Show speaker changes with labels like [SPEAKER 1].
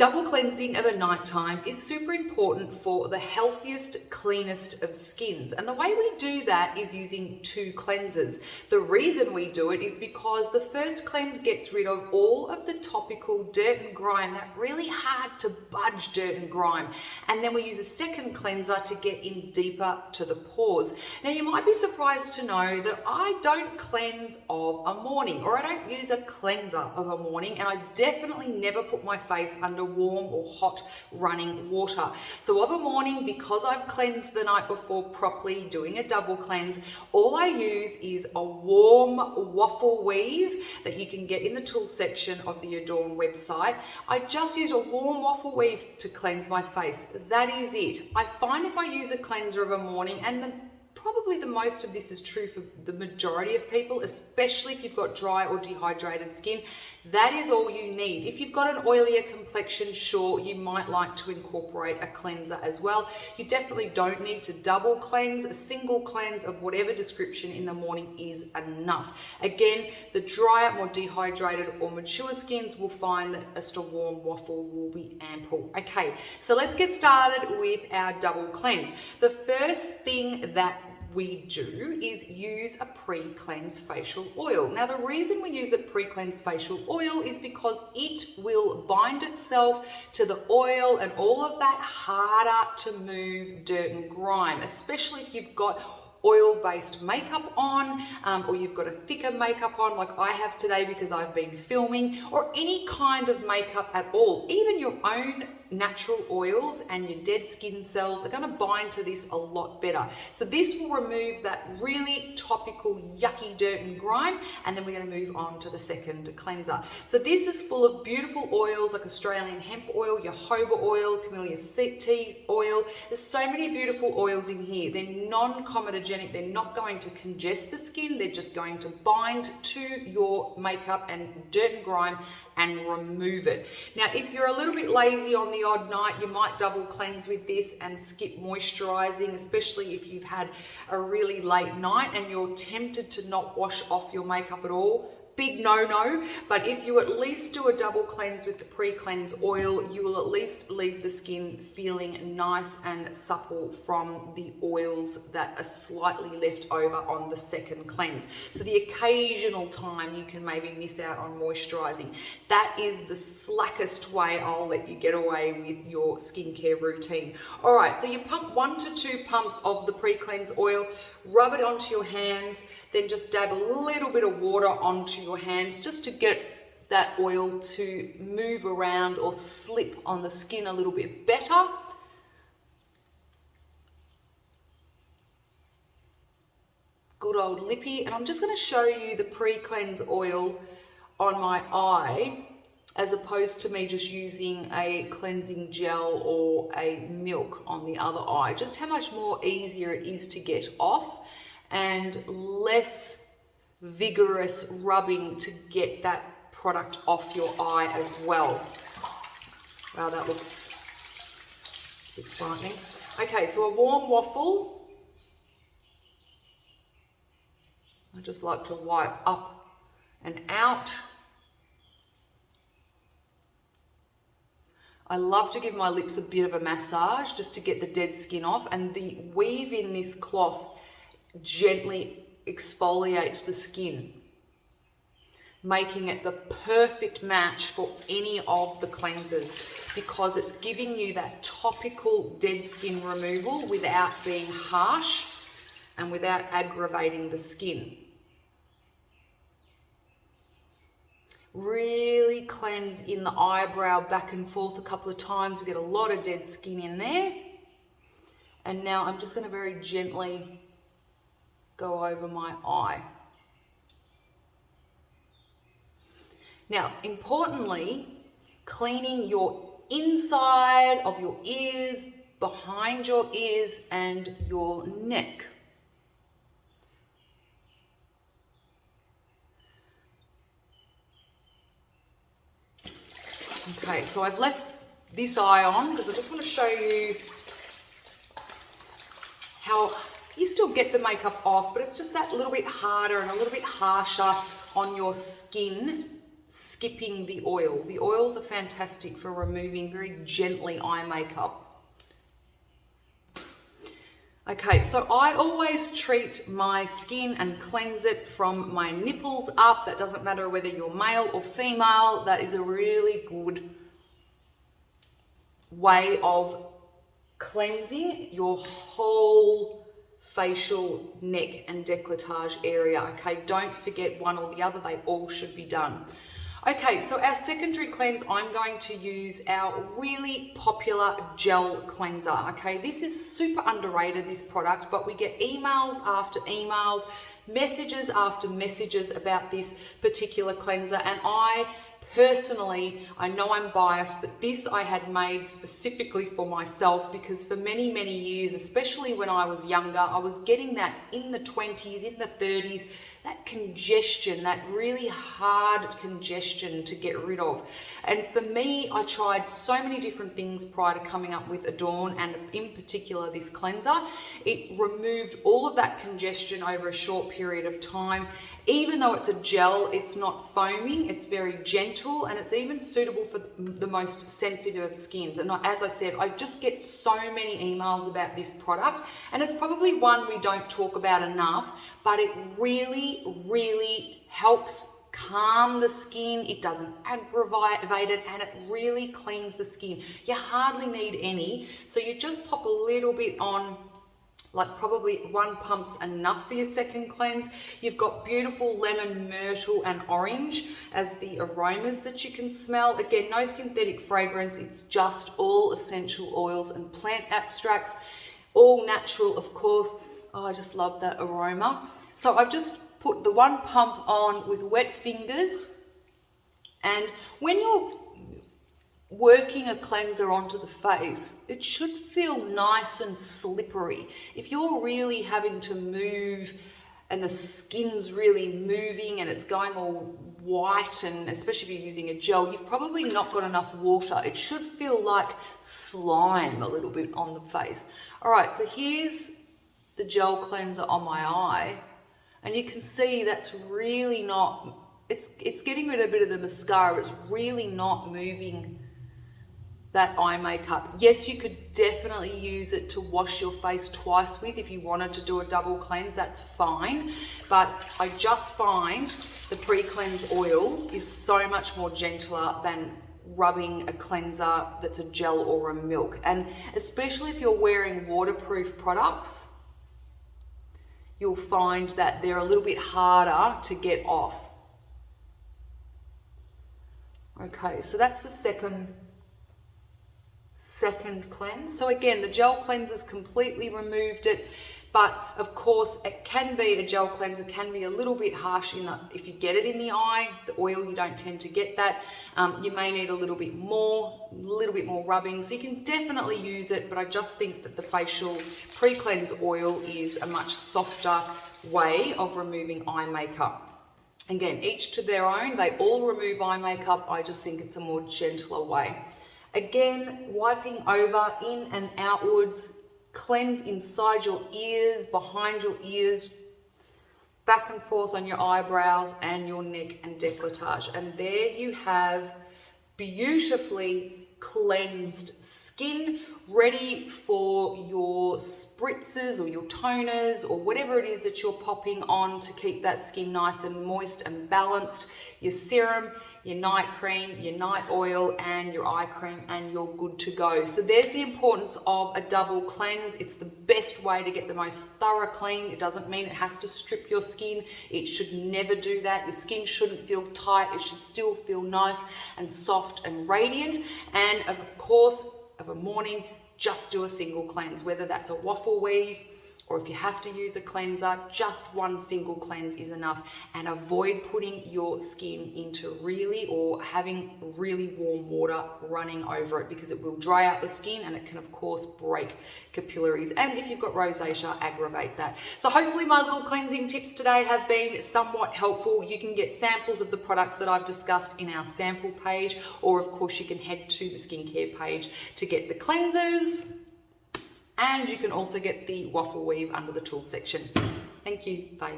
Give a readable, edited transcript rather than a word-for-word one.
[SPEAKER 1] Double cleansing of a nighttime is super important for the healthiest, cleanest of skins. And the way we do that is using 2 cleansers. The reason we do it is because the first cleanse gets rid of all of the topical dirt and grime, that really hard to budge dirt and grime. And then we use a second cleanser to get in deeper to the pores. Now you might be surprised to know that I don't cleanse of a morning, or I don't use a cleanser of a morning, and I definitely never put my face under warm or hot running water. So of a morning, because I've cleansed the night before properly, doing a double cleanse, all I use is a warm waffle weave that you can get in the tool section of the Adorn website. I just use a warm waffle weave to cleanse my face. That is it. I find if I use a cleanser of a morning, and probably the most of this is true for the majority of people, especially if you've got dry or dehydrated skin, that is all you need. If you've got an oilier complexion, sure, you might like to incorporate a cleanser as well. You definitely don't need to double cleanse. A single cleanse of whatever description in the morning is enough. Again, the drier, more dehydrated or mature skins will find that just a warm waffle will be ample. Okay, so let's get started with our double cleanse. The first thing that we do is use a pre-cleanse facial oil. Now the reason we use a pre-cleanse facial oil is because it will bind itself to the oil and all of that harder to move dirt and grime, especially if you've got oil-based makeup on, or you've got a thicker makeup on like I have today because I've been filming, or any kind of makeup at all. Even your own natural oils and your dead skin cells are going to bind to this a lot better. So this will remove that really topical yucky dirt and grime, and then we're going to move on to the second cleanser. So this is full of beautiful oils like Australian hemp oil, jojoba oil, camellia tea oil. There's so many beautiful oils in here. They're non-comedogenic. They're not going to congest the skin. They're just going to bind to your makeup and dirt and grime and remove it. Now, if you're a little bit lazy on the odd night, you might double cleanse with this and skip moisturizing, especially if you've had a really late night and you're tempted to not wash off your makeup at all. Big no-no, but if you at least do a double cleanse with the pre-cleanse oil, you will at least leave the skin feeling nice and supple from the oils that are slightly left over on the second cleanse. So the occasional time you can maybe miss out on moisturizing. That is the slackest way I'll let you get away with your skincare routine. All right, so you pump 1 to 2 pumps of the pre-cleanse oil, rub it onto your hands, then just dab a little bit of water onto your hands just to get that oil to move around or slip on the skin a little bit better. Good old lippy. And I'm just going to show you the pre-cleanse oil on my eye as opposed to me just using a cleansing gel or a milk on the other eye. Just how much more easier it is to get off and less vigorous rubbing to get that product off your eye as well. Wow, that looks a bit frightening. Okay, so a warm waffle. I just like to wipe up and out. I love to give my lips a bit of a massage just to get the dead skin off, and the weave in this cloth gently exfoliates the skin, making it the perfect match for any of the cleansers because it's giving you that topical dead skin removal without being harsh and without aggravating the skin. Really cleanse in the eyebrow back and forth a couple of times. We get a lot of dead skin in there. And now I'm just going to very gently go over my eye. Now, importantly, cleaning your inside of your ears, behind your ears, and your neck. Okay, so I've left this eye on because I just want to show you how you still get the makeup off, but it's just that little bit harder and a little bit harsher on your skin skipping the oil. The oils are fantastic for removing very gently eye makeup. Okay, so I always treat my skin and cleanse it from my nipples up. That doesn't matter whether you're male or female. That is a really good way of cleansing your whole facial, neck and décolletage area. Okay, don't forget one or the other. They all should be done. Okay, so our secondary cleanse, I'm going to use our really popular gel cleanser. Okay, this is super underrated, this product, but we get emails after emails, messages after messages about this particular cleanser, and I personally, I know I'm biased, but this I had made specifically for myself because for many, many years, especially when I was younger, I was getting that in the 20s, in the 30s, that congestion, that really hard congestion to get rid of. And for me, I tried so many different things prior to coming up with Adorn, and in particular this cleanser. It removed all of that congestion over a short period of time. Even though it's a gel, it's not foaming, it's very gentle, and it's even suitable for the most sensitive skins. And as I said, I just get so many emails about this product, and it's probably one we don't talk about enough, but it really, really helps calm the skin. It doesn't aggravate it, and it really cleans the skin. You hardly need any, so you just pop a little bit on, like probably 1 pump's enough for your second cleanse. You've got beautiful lemon, myrtle and orange as the aromas that you can smell. Again, no synthetic fragrance, it's just all essential oils and plant extracts, all natural, of course. Oh, I just love that aroma. So I've just put the 1 pump on with wet fingers, and when you're working a cleanser onto the face, it should feel nice and slippery. If you're really having to move and the skin's really moving and it's going all white, and especially if you're using a gel, you've probably not got enough water. It should feel like slime a little bit on the face. All right, so here's the gel cleanser on my eye, and you can see that's really not, it's getting rid of a bit of the mascara. It's really not moving that eye makeup. Yes, you could definitely use it to wash your face twice with if you wanted to do a double cleanse, that's fine. But I just find the pre-cleanse oil is so much more gentler than rubbing a cleanser that's a gel or a milk. And especially if you're wearing waterproof products, you'll find that they're a little bit harder to get off. Okay, so that's the second cleanse. So again, the gel cleanser's completely removed it, but of course it can be, a gel cleanser can be a little bit harsh if you get it in the eye. The oil, you don't tend to get that. You may need a little bit more rubbing, so you can definitely use it, but I just think that the facial pre-cleanse oil is a much softer way of removing eye makeup. Again, each to their own, they all remove eye makeup. I just think it's a more gentler way. Again, wiping over, in and outwards, cleanse inside your ears, behind your ears, back and forth on your eyebrows and your neck and décolletage. And there you have beautifully cleansed skin, ready for your spritzes or your toners or whatever it is that you're popping on to keep that skin nice and moist and balanced. Your serum, your night cream, your night oil, and your eye cream, and you're good to go. So there's the importance of a double cleanse. It's the best way to get the most thorough clean. It doesn't mean it has to strip your skin. It should never do that. Your skin shouldn't feel tight. It should still feel nice and soft and radiant. And of course, of a morning, just do a single cleanse, whether that's a waffle weave, or if you have to use a cleanser, just one single cleanse is enough. And avoid putting your skin into or having really warm water running over it, because it will dry out the skin and it can of course break capillaries. And if you've got rosacea, aggravate that. So hopefully my little cleansing tips today have been somewhat helpful. You can get samples of the products that I've discussed in our sample page, or of course you can head to the skincare page to get the cleansers. And you can also get the waffle weave under the tools section. Thank you. Bye.